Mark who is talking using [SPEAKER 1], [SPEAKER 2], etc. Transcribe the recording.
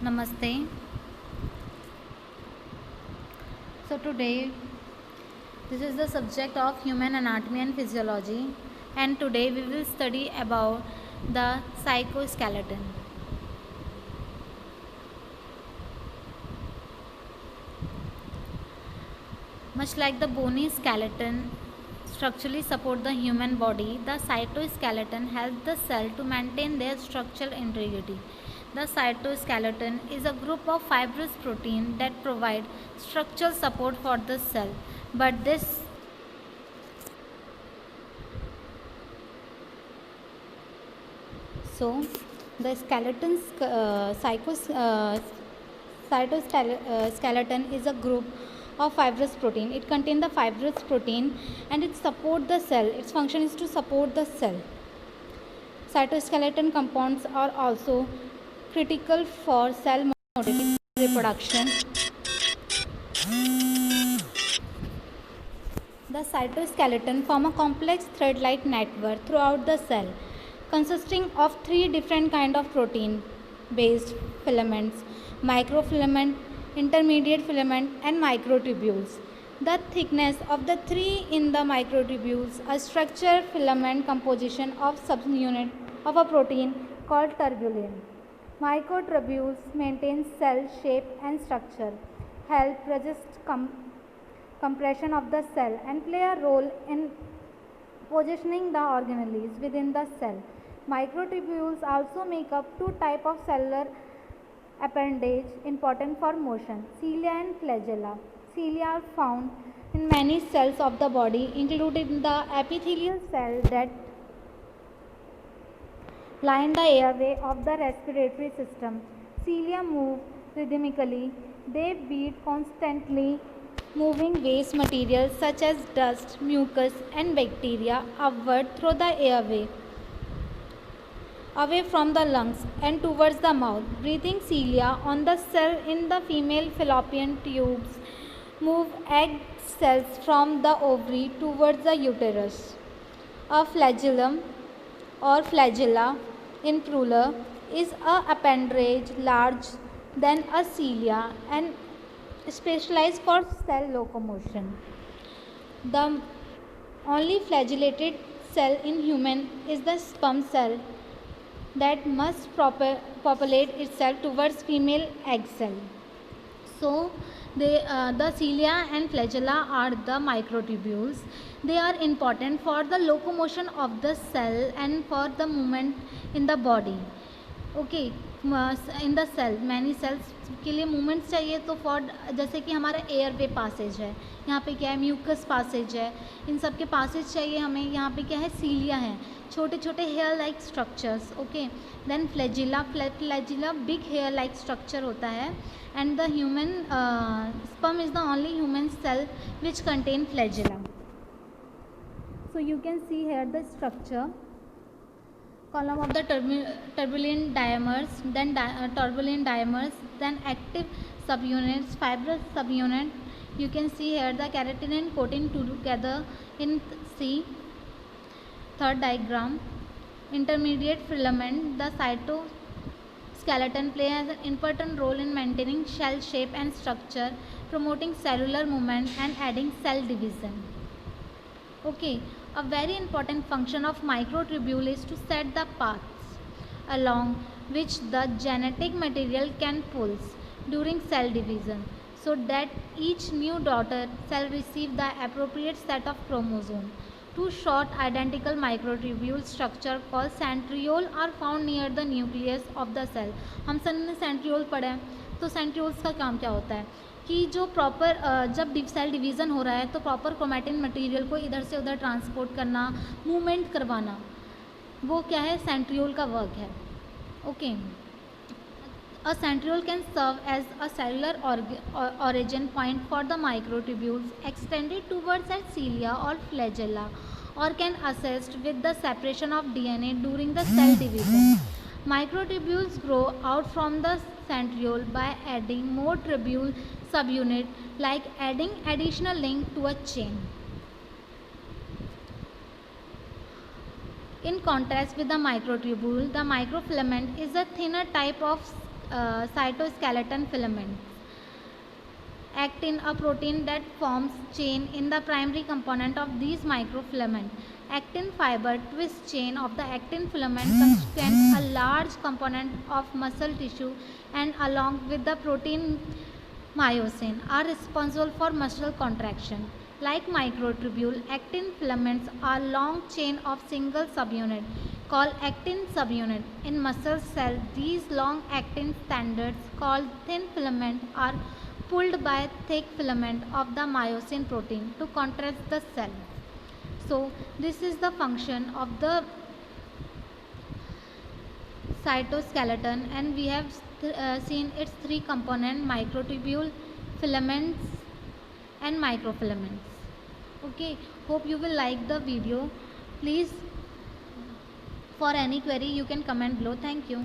[SPEAKER 1] Namaste. So today this is the subject of human anatomy and physiology, and today we will study about the cytoskeleton. Much like the bony skeleton structurally support the human body, the cytoskeleton helps the cell to maintain their structural integrity. The cytoskeleton is a group of fibrous protein that provide structural support for the cell. But this so the cytoskeleton is a group of fibrous protein. It contains the fibrous protein and it support the cell. Its function is to support the cell. Cytoskeleton compounds are also critical for cell motility reproduction. The cytoskeleton form a complex thread-like network throughout the cell, consisting of three different kinds of protein-based filaments: microfilament, intermediate filament, and microtubules. The thickness of the three in the microtubules, a structure filament composition of subunit of a protein called turbulin. Microtubules maintain cell shape and structure, help resist compression of the cell, and play a role in positioning the organelles within the cell. Microtubules also make up two types of cellular appendage important for motion: cilia and flagella. Cilia are found in many cells of the body, including the epithelial cell that line the airway of the respiratory system. Cilia move rhythmically. They beat constantly, moving waste material such as dust, mucus, and bacteria upward through the airway, away from the lungs and towards the mouth. Breathing cilia on the cell in the female fallopian tubes move egg cells from the ovary towards the uterus. A flagellum or flagella in plural is a appendage large than a cilia and specialized for cell locomotion. The only flagellated cell in human is the sperm cell that must populate itself towards female egg cell. So the cilia and flagella are the microtubules. They are important for the locomotion of the cell and for the movement in the body. Okay in the cell many cells के लिए movements चाहिए तो for जैसे कि हमारा air वे Passage है, यहाँ पे क्या है म्यूकस पासेज है, इन सब के पासेज चाहिए हमें. यहाँ पे क्या है सीलिया है, छोटे छोटे hair like structures. Okay then flagella big hair like structure होता है. And the human sperm is the only human cell which contain flagella. So you can see here the structure column of the turbulent diamonds, then turbulent diamonds, then active subunits, fibrous subunit. You can see here the keratin and coating together in C. Third diagram, intermediate filament. The cytoskeleton plays an important role in maintaining cell shape and structure, promoting cellular movement and aiding cell division. Okay, a very important function of microtubule is to set the paths along which the genetic material can pulse during cell division, so that each new daughter cell receive the appropriate set of chromosomes. Two short identical microtubule structure called centriole are found near the nucleus of the cell. हम सब ने centriole पढ़ा है, तो centrioles का काम क्या होता है कि जो प्रॉपर जब सेल डिवीज़न हो रहा है तो प्रॉपर क्रोमैटिन मटेरियल को इधर से उधर ट्रांसपोर्ट करना, मूवमेंट करवाना, वो क्या है सेंट्रियोल का वर्क है. Okay a centriole can serve as a cellular origin point for the microtubules extended towards at cilia or flagella, or can assist with the separation of DNA during the cell division. Microtubules grow out from the centriole by adding more tubule subunit, like adding additional link to a chain. In contrast with the microtubule, the microfilament is a thinner type of cytoskeleton filaments actin, a protein that forms chain in the primary component of these microfilament. Actin fiber twist chain of the actin filament constitutes a large component of muscle tissue and along with the protein myosin are responsible for muscle contraction. Like microtubule, actin filaments are long chain of single subunit called actin subunit. In muscle cell, these long actin standards called thin filament are pulled by thick filament of the myosin protein to contrast the cell. So this is the function of the cytoskeleton, and we have seen its three component: microtubule, filaments and microfilaments. Okay, hope you will like the video. Please, for any query you can comment below. Thank you.